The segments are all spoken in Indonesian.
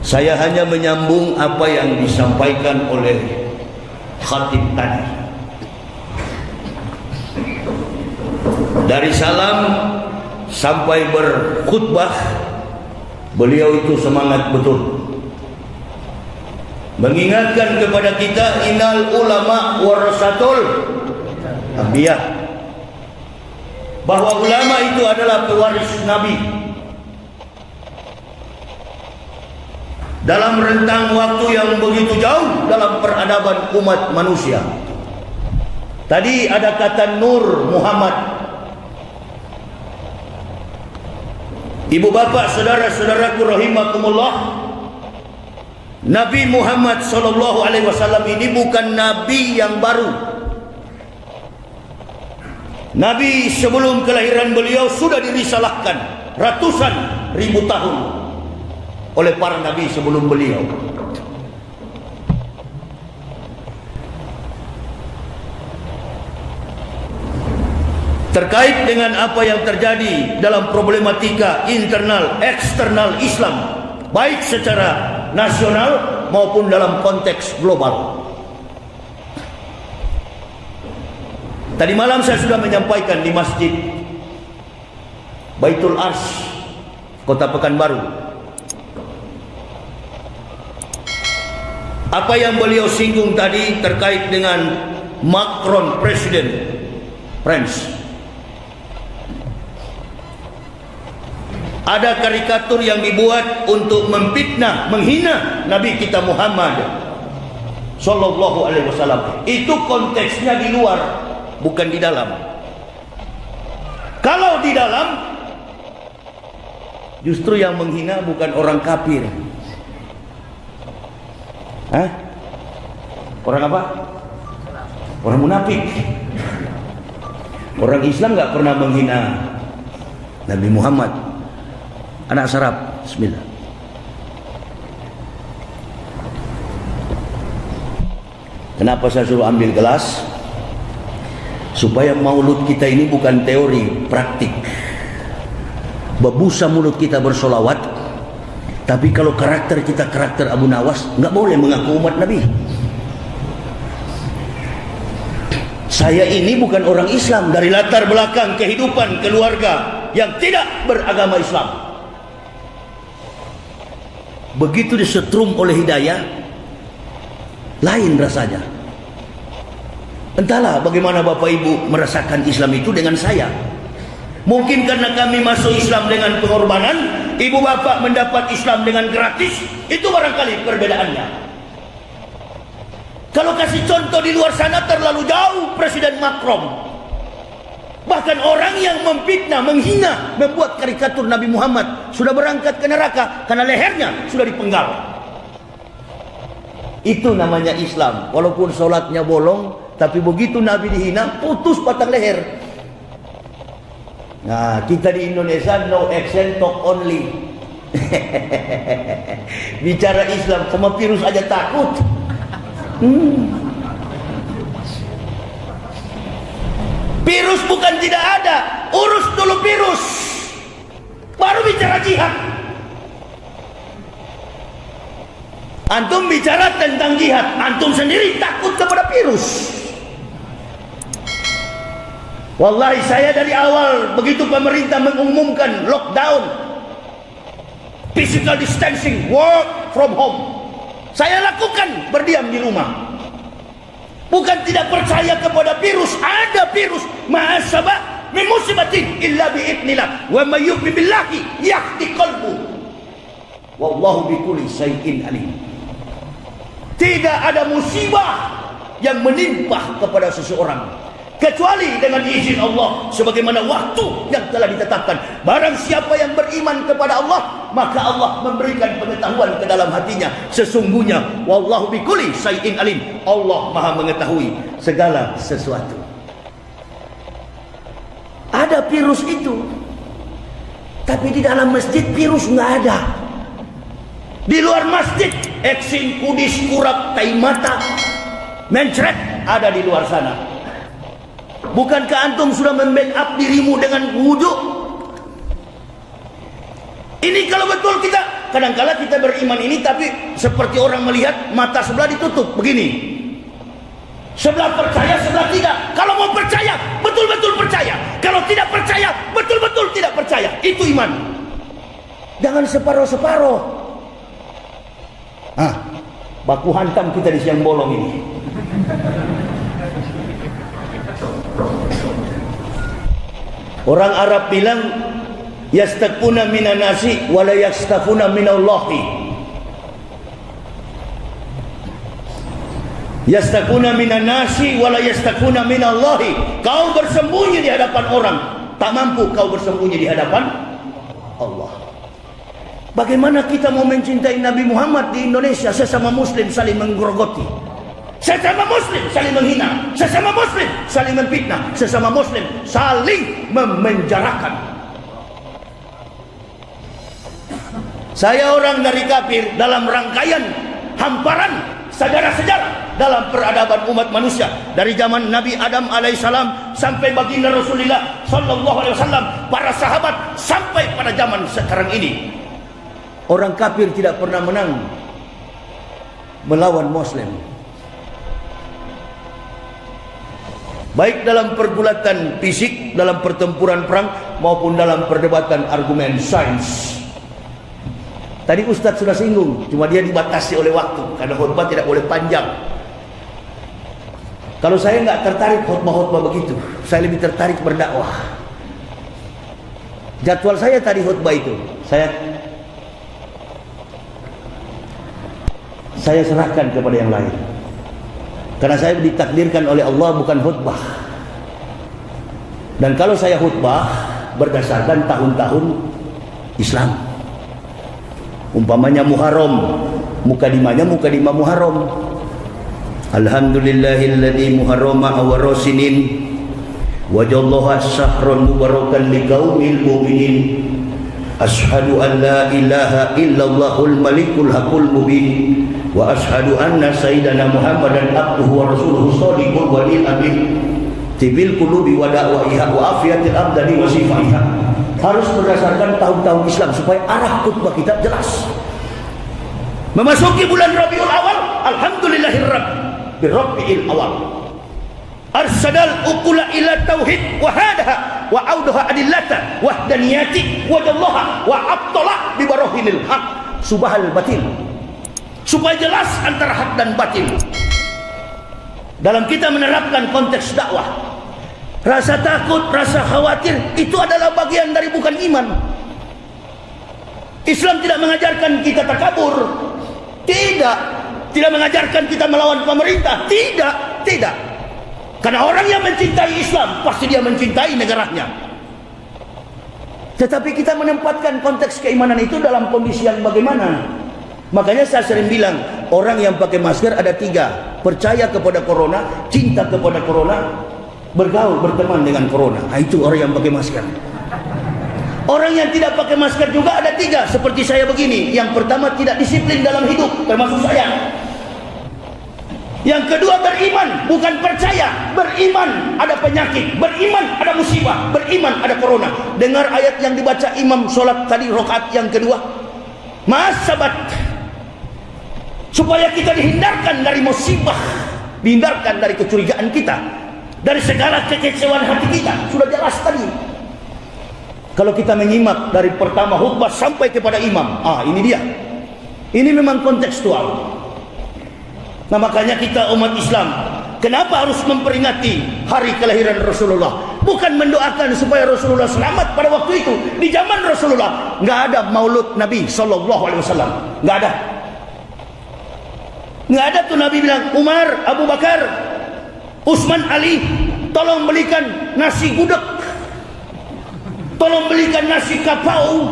Saya hanya menyambung apa yang disampaikan oleh khatib tadi. Dari salam sampai berkhutbah, beliau itu semangat betul mengingatkan kepada kita, innal ulama warasatul anbiya, bahwa ulama itu adalah pewaris Nabi. Dalam rentang waktu yang begitu jauh dalam peradaban umat manusia. Tadi ada kata Nur Muhammad. Ibu bapak, saudara-saudaraku rahimakumullah, Nabi Muhammad SAW ini bukan Nabi yang baru. Nabi sebelum kelahiran beliau sudah dirisalahkan ratusan ribu tahun oleh para nabi sebelum beliau. Terkait dengan apa yang terjadi dalam problematika internal eksternal Islam, baik secara nasional maupun dalam konteks global. Tadi malam saya sudah menyampaikan di Masjid Baitul Ars, Kota Pekanbaru, apa yang beliau singgung tadi terkait dengan Macron, Presiden Prancis. Ada karikatur yang dibuat untuk memfitnah, menghina Nabi kita Muhammad Sallallahu Alaihi Wasallam. Itu konteksnya di luar, bukan di dalam. Kalau di dalam, justru yang menghina bukan orang kafir. Orang apa? Orang munafik. Orang Islam nggak pernah menghina Nabi Muhammad. Anak sarap, bismillah. Kenapa saya suruh ambil gelas? Supaya maulud kita ini bukan teori, praktik. Bebusa mulut kita bersolawat, tapi kalau karakter kita karakter Abu Nawas, nggak boleh mengaku umat Nabi. Saya ini bukan orang Islam, dari latar belakang kehidupan keluarga yang tidak beragama Islam. Begitu disetrum oleh hidayah, lain rasanya. Entahlah bagaimana Bapak Ibu merasakan Islam itu dengan saya. Mungkin karena kami masuk Islam dengan pengorbanan, ibu bapak mendapat Islam dengan gratis. Itu barangkali perbedaannya. Kalau kasih contoh di luar sana terlalu jauh, Presiden Macron. Bahkan orang yang memfitnah, menghina, membuat karikatur Nabi Muhammad sudah berangkat ke neraka karena lehernya sudah dipenggal. Itu namanya Islam. Walaupun sholatnya bolong, tapi begitu Nabi dihina, putus batang leher. Nah, kita di Indonesia no accent, talk only. Bicara Islam sama virus aja takut. Virus bukan tidak ada, urus dulu virus, baru bicara jihad. Antum bicara tentang jihad, antum sendiri takut kepada virus. Wallahi saya dari awal begitu pemerintah mengumumkan lockdown, physical distancing, work from home, saya lakukan berdiam di rumah. Bukan tidak percaya kepada virus, ada virus. Ma'asaba min musibatin illa bi'idnillah wa may yu'min billahi yahdi qalbu wallahu bikulli syai'in alim. Tidak ada musibah yang menimpa kepada seseorang kecuali dengan izin Allah, sebagaimana waktu yang telah ditetapkan. Barang siapa yang beriman kepada Allah, maka Allah memberikan pengetahuan ke dalam hatinya. Sesungguhnya wallahu bikulli syai'in alim, Allah maha mengetahui segala sesuatu. Ada virus itu, tapi di dalam masjid virus nggak ada. Di luar masjid eksin, kudis, kurap, tai mata, mencret ada di luar sana. Bukankah antum sudah membackup dirimu dengan wudhu? Ini kalau betul kita kadangkala kita beriman ini tapi seperti orang melihat mata sebelah ditutup begini. Sebelah percaya, sebelah tidak. Kalau mau percaya, betul-betul percaya. Kalau tidak percaya, betul-betul tidak percaya. Itu iman. Jangan separuh-separuh. Baku hantam kita di siang bolong ini. Orang Arab bilang, yastakuna minan nasi wala yastakuna minallahi. Yastakuna minan nasi wala yastakuna minallahi. Kau bersembunyi di hadapan orang, tak mampu kau bersembunyi di hadapan Allah. Bagaimana kita mau mencintai Nabi Muhammad di Indonesia? Sesama muslim saling menggerogoti, sesama muslim saling menghina, sesama muslim saling memfitnah, sesama muslim saling memenjarakan. Saya orang dari kafir dalam rangkaian hamparan sejarah-sejarah dalam peradaban umat manusia dari zaman Nabi Adam alaihissalam sampai baginda Rasulullah sallallahu alaihi wasallam, para sahabat sampai pada zaman sekarang ini. Orang kafir tidak pernah menang melawan muslim, baik dalam pergulatan fisik, dalam pertempuran perang maupun dalam perdebatan argumen sains. Tadi Ustadz sudah singgung, cuma dia dibatasi oleh waktu karena khutbah tidak boleh panjang. Kalau saya nggak tertarik khutbah-khutbah begitu, saya lebih tertarik berdakwah. Jadwal saya tadi khutbah itu, saya serahkan kepada yang lain. Karena saya ditakdirkan oleh Allah bukan khutbah. Dan kalau saya khutbah berdasarkan tahun-tahun Islam. Umpamanya Muharram, mukadimahnya mukadimah Muharram. Alhamdulillahilladzi muharrama awrasinin wajallaha syahran mubarakan liqaumil mu'minin. Ashhadu an la ilaha illallahul malikul haqqul mubin wa ashhadu anna sayyidana Muhammadan abduhu wa rasuluhu shadiqul walil amin. Tibil qulubi wa da'waiha wa afiyatil abdani wa sifaiha. Harus berdasarkan tahun-tahun Islam supaya arah khutbah kita jelas. Memasuki bulan Rabiul Awal, alhamdulillahirabbil awal. Arsadal uqula ila tauhid wa hadaha wa audaha adillata wahdaniyati wa jallaha wa abtala bi barahinil haq subhal batil. Supaya jelas antara hak dan batil. Dalam kita menerapkan konteks dakwah, rasa takut, rasa khawatir itu adalah bagian dari bukan iman. Islam tidak mengajarkan kita takabur, tidak mengajarkan kita melawan pemerintah, tidak. Karena orang yang mencintai Islam pasti dia mencintai negaranya. Tetapi kita menempatkan konteks keimanan itu dalam kondisi yang bagaimana? Makanya saya sering bilang, orang yang pakai masker ada 3: percaya kepada corona, cinta kepada corona, bergaul, berteman dengan corona. Itu orang yang pakai masker. Orang yang tidak pakai masker juga ada 3, seperti saya begini. Yang pertama tidak disiplin dalam hidup, termasuk saya. Yang kedua beriman, bukan percaya. Beriman ada penyakit, beriman ada musibah, beriman ada corona. Dengar ayat yang dibaca imam sholat tadi rakaat yang kedua, masabat, supaya kita dihindarkan dari musibah, dihindarkan dari kecurigaan kita, dari segala kekecewaan hati kita. Sudah jelas tadi. Kalau kita menyimak dari pertama khutbah sampai kepada imam, ini dia. Ini memang kontekstual. Nah, makanya kita umat Islam, kenapa harus memperingati hari kelahiran Rasulullah? Bukan mendoakan supaya Rasulullah selamat pada waktu itu. Di zaman Rasulullah nggak ada maulud Nabi Sallallahu Alaihi Wasallam, nggak ada. Nggak ada tuh Nabi bilang, Umar, Abu Bakar, Utsman, Ali, tolong belikan nasi gudeg, tolong belikan nasi kapau.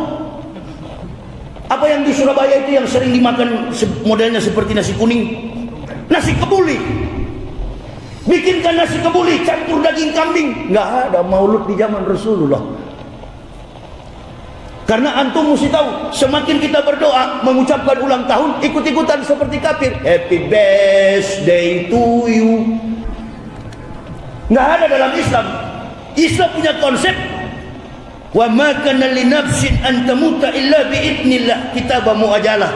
Apa yang di Surabaya itu yang sering dimakan modelnya seperti nasi kuning, nasi kebuli. Bikinkan nasi kebuli campur daging kambing. Nggak ada maulud di zaman Rasulullah. Karena antum mesti tahu, semakin kita berdoa mengucapkan ulang tahun, ikut-ikutan seperti kafir. Happy birthday to you. Nggak ada dalam Islam. Islam punya konsep Wa ma kana li nafsin an tamuta illa bi idznillah kitabam muajjalah.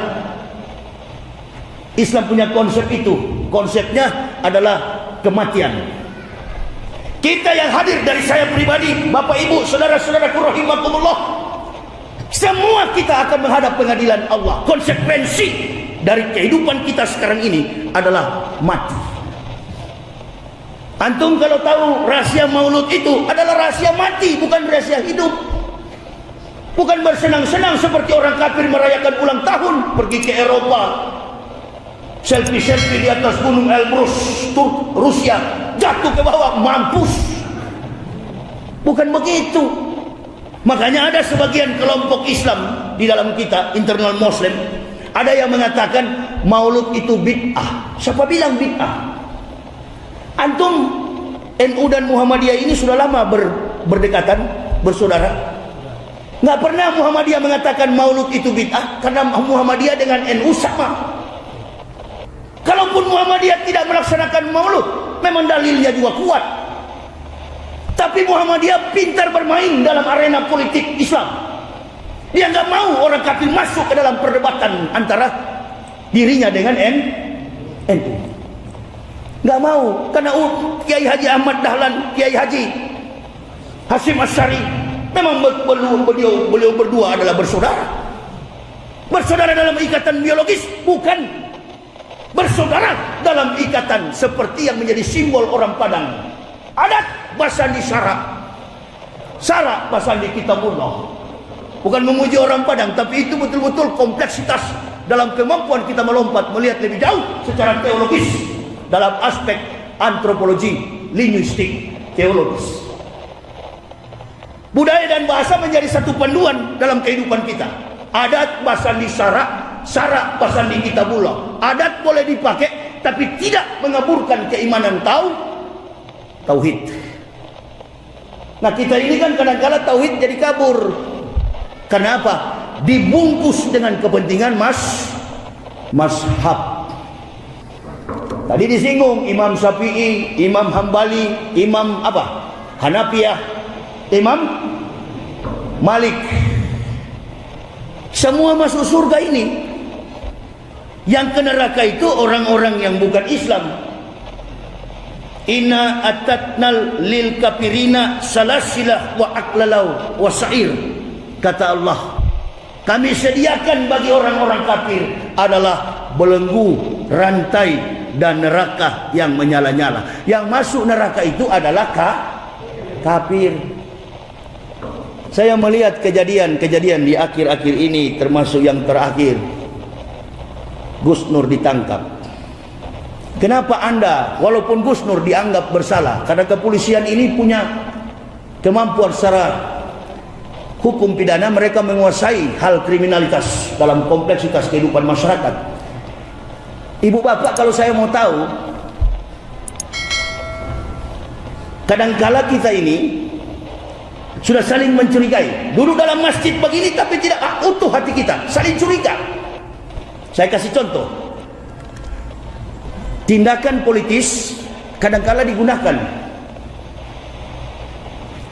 Islam punya konsep itu. Konsepnya adalah kematian. Kita yang hadir dari saya pribadi, Bapak Ibu, saudara-saudaraku rahimakumullah, semua kita akan menghadap pengadilan Allah. Konsekuensi dari kehidupan kita sekarang ini adalah mati. Antum kalau tahu rahasia maulud itu adalah rahasia mati, bukan rahasia hidup. Bukan bersenang-senang seperti orang kafir merayakan ulang tahun, pergi ke Eropa, selfie-selfie di atas gunung Elbrus, Rusia, jatuh ke bawah, mampus. Bukan begitu. Makanya ada sebagian kelompok Islam di dalam kita, internal Muslim, ada yang mengatakan maulud itu bid'ah. Siapa bilang bid'ah? Antum NU dan Muhammadiyah ini sudah lama berdekatan, bersaudara. Nggak pernah Muhammadiyah mengatakan maulud itu bid'ah, karena Muhammadiyah dengan NU sama. Kalaupun Muhammadiyah tidak melaksanakan maulud, memang dalilnya juga kuat. Tapi Muhammadiyah pintar bermain dalam arena politik Islam. Dia nggak mau orang kafir masuk ke dalam perdebatan antara dirinya dengan NU. Nggak mau, karena Kiai Haji Ahmad Dahlan, Kiai Haji Hasyim Asy'ari, memang beliau berdua adalah bersaudara. Bersaudara dalam ikatan biologis, bukan bersaudara dalam ikatan seperti yang menjadi simbol orang Padang. Adat basandi syarak, syarak basandi kitabullah. Bukan memuji orang Padang, tapi itu betul-betul kompleksitas dalam kemampuan kita melompat, melihat lebih jauh secara teologis dalam aspek antropologi, linguistik, teologis. Budaya dan bahasa menjadi satu panduan dalam kehidupan kita. Adat basandi syarak, syarak basandi kitabullah. Adat boleh dipakai, tapi tidak mengaburkan keimanan tauhid. Nah, kita ini kan kadang-kadang tauhid jadi kabur. Karena apa? Dibungkus dengan kepentingan mazhab. Tadi disinggung Imam Syafi'i, Imam Hambali, Imam apa? Hanafiyah, Imam Malik. Semua masuk surga ini. Yang ke neraka itu orang-orang yang bukan Islam. Inna atatnal lil kafirina salasilah wa aklalau wa sa'ir. Kata Allah, kami sediakan bagi orang-orang kafir adalah belenggu, rantai, dan neraka yang menyala-nyala. Yang masuk neraka itu adalah kafir. Saya melihat kejadian-kejadian di akhir-akhir ini, termasuk yang terakhir, Gus Nur ditangkap. Kenapa Anda, walaupun Gus Nur dianggap bersalah, karena kepolisian ini punya kemampuan secara hukum pidana, mereka menguasai hal kriminalitas dalam kompleksitas kehidupan masyarakat. Ibu bapak, kalau saya mau tahu, kadangkala kita ini sudah saling mencurigai. Duduk dalam masjid begini tapi tidak utuh hati kita, saling curiga. Saya kasih contoh. Tindakan politis kadangkala digunakan.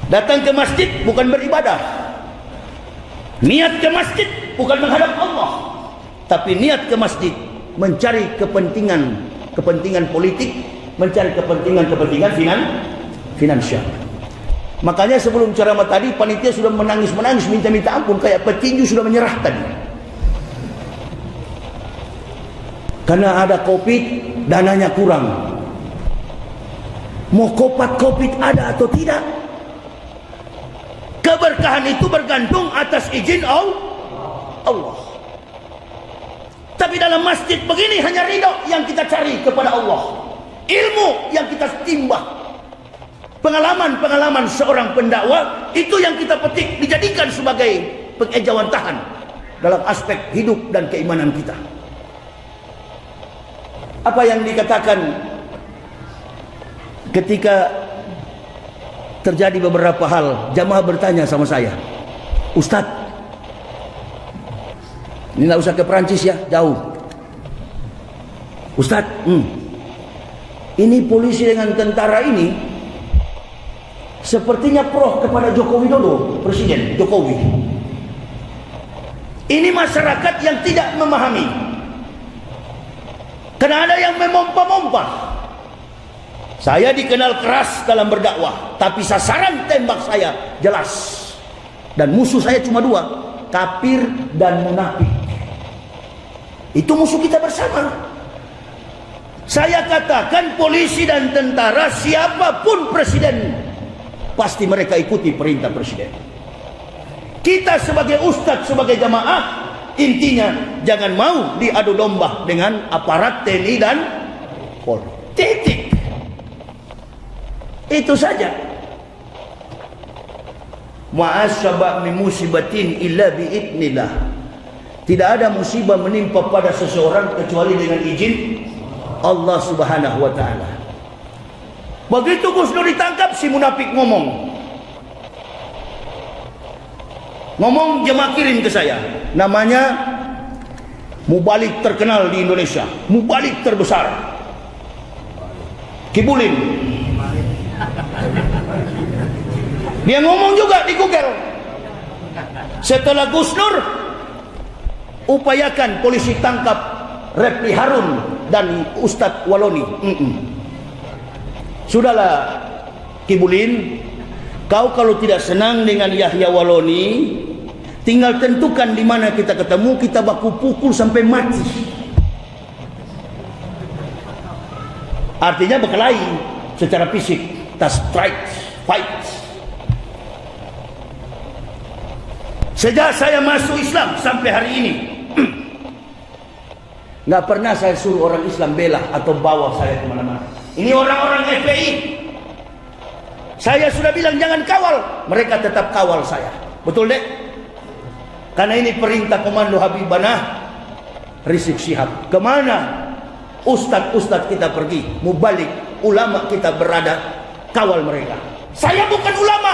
Datang ke masjid bukan beribadah. Niat ke masjid bukan menghadap Allah, tapi niat ke masjid mencari kepentingan politik, mencari kepentingan finansial. Makanya sebelum ceramah tadi panitia sudah menangis minta ampun, kayak petinju sudah menyerah tadi. Karena ada Covid, dananya kurang. Mau Covid ada atau tidak? Keberkahan itu bergantung atas izin Allah. Tapi dalam masjid begini hanya ridho yang kita cari kepada Allah, ilmu yang kita timbah, pengalaman seorang pendakwah itu yang kita petik, dijadikan sebagai pengejawantahan dalam aspek hidup dan keimanan kita. Apa yang dikatakan ketika terjadi beberapa hal, jamaah bertanya sama saya, Ustadz, ini nggak usah ke Perancis ya, jauh. Ustadz, ini polisi dengan tentara ini sepertinya pro kepada Joko Widodo, Presiden Jokowi. Ini masyarakat yang tidak memahami. Karena ada yang memompa-mompa. Saya dikenal keras dalam berdakwah, tapi sasaran tembak saya jelas. Dan musuh saya cuma dua, kafir dan munafik. Itu musuh kita bersama. Saya katakan polisi dan tentara, siapapun presiden, pasti mereka ikuti perintah presiden. Kita sebagai ustadz, sebagai jamaah, intinya jangan mau diadu domba dengan aparat TNI dan Polri. Titik. Itu saja. Ma'asyaba' min musibatin illa bi'idnillah. Tidak ada musibah menimpa pada seseorang kecuali dengan izin Allah Subhanahu wa ta'ala. Begitu Gus Dur ditangkap, si munafik ngomong jemaah kirim ke saya, namanya mubalik terkenal di Indonesia, mubalik terbesar, Kibulin. Dia ngomong juga di Google, setelah Gus Dur upayakan polisi tangkap Refli Harun dan Ustadz Waloni. Sudahlah Kibulin, kau kalau tidak senang dengan Yahya Waloni, tinggal tentukan di mana kita ketemu, kita baku pukul sampai mati. Artinya berkelahi secara fisik, kita strike, fight. Sejak saya masuk Islam sampai hari ini, nggak pernah saya suruh orang Islam bela atau bawa saya kemana-mana. Ini orang-orang FPI. Saya sudah bilang jangan kawal, mereka tetap kawal saya. Betul dek? Karena ini perintah Komando Habibanah Rizik Syihab. Kemana ustadz-ustadz kita pergi, mubalik, ulama kita berada, kawal mereka. Saya bukan ulama,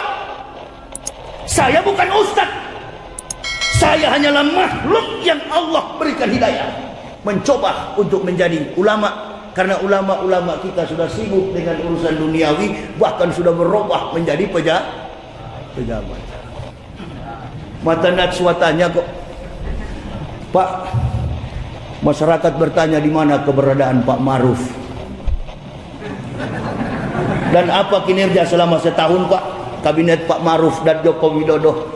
saya bukan ustadz. Saya hanyalah makhluk yang Allah berikan hidayah, mencoba untuk menjadi ulama. Karena ulama-ulama kita sudah sibuk dengan urusan duniawi, bahkan sudah berubah menjadi pejabat. Mata Najwa tanya kok, Pak, masyarakat bertanya di mana keberadaan Pak Maruf dan apa kinerja selama setahun Pak kabinet Pak Maruf dan Joko Widodo.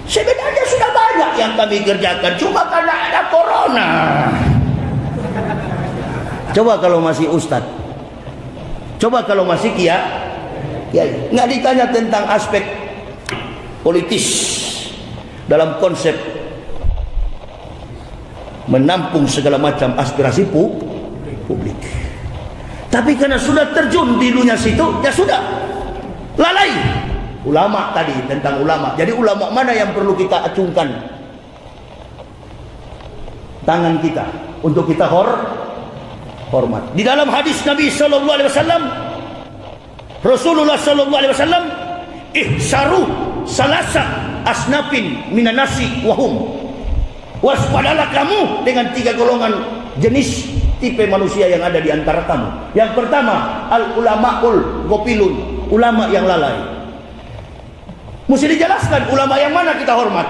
Sebenarnya sudah banyak yang kami kerjakan, cuma karena ada corona. Coba kalau masih ustadz, coba kalau masih kiai, nggak ditanya tentang aspek politis dalam konsep menampung segala macam aspirasi publik. Tapi karena sudah terjun di dunia situ, ya sudah lalai. Ulama tadi, tentang ulama. Jadi ulama mana yang perlu kita acungkan tangan kita untuk kita hormat. Di dalam hadis Nabi sallallahu alaihi wasallam, Rasulullah sallallahu alaihi wasallam, ihsaru salasa asnafin minan nasi wahum. Waspadalah kamu dengan 3 golongan jenis tipe manusia yang ada di antara kamu. Yang pertama, al ulamaul gopilun, ulama yang lalai. Mesti dijelaskan ulama yang mana kita hormat.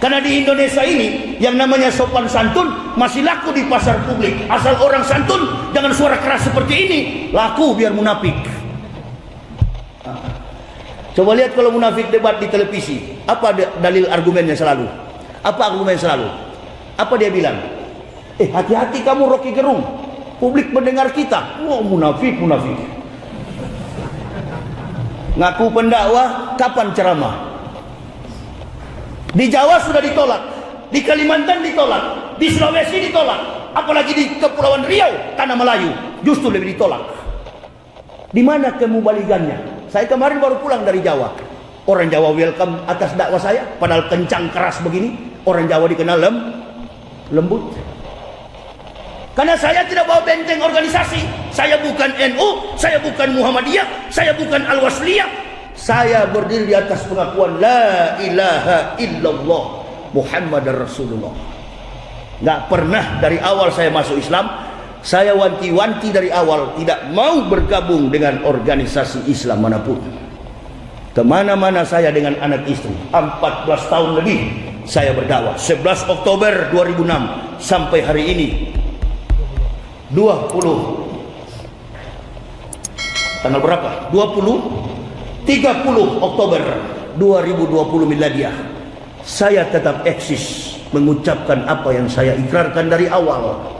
Karena di Indonesia ini yang namanya sopan santun masih laku di pasar publik. Asal orang santun dengan suara keras seperti ini, laku biar munafik. Coba lihat kalau munafik debat di televisi, apa dalil argumennya selalu? Apa argumen selalu? Apa dia bilang? Hati-hati kamu Rocky Gerung, publik mendengar kita. Wah, munafik. Ngaku pendakwah, kapan ceramah? Di Jawa sudah ditolak, di Kalimantan ditolak, di Sulawesi ditolak, apalagi di Kepulauan Riau, Tanah Melayu, justru lebih ditolak. Di mana kemubaligannya? Saya kemarin baru pulang dari Jawa. Orang Jawa welcome atas dakwah saya, padahal kencang keras begini. Orang Jawa dikenal lembut. Karena saya tidak bawa benteng organisasi. Saya bukan NU, saya bukan Muhammadiyah, saya bukan Al-Wasliyah. Saya berdiri di atas pengakuan La ilaha illallah Muhammadar Rasulullah. Nggak pernah dari awal saya masuk Islam Saya wanti-wanti dari awal tidak mau bergabung dengan organisasi Islam manapun. Kemana-mana saya dengan anak istri, 14 tahun lebih saya berdakwah. 11 Oktober 2006 sampai hari ini 20 tanggal berapa? 30 Oktober 2020 miladiah. Saya tetap eksis mengucapkan apa yang saya ikrarkan dari awal.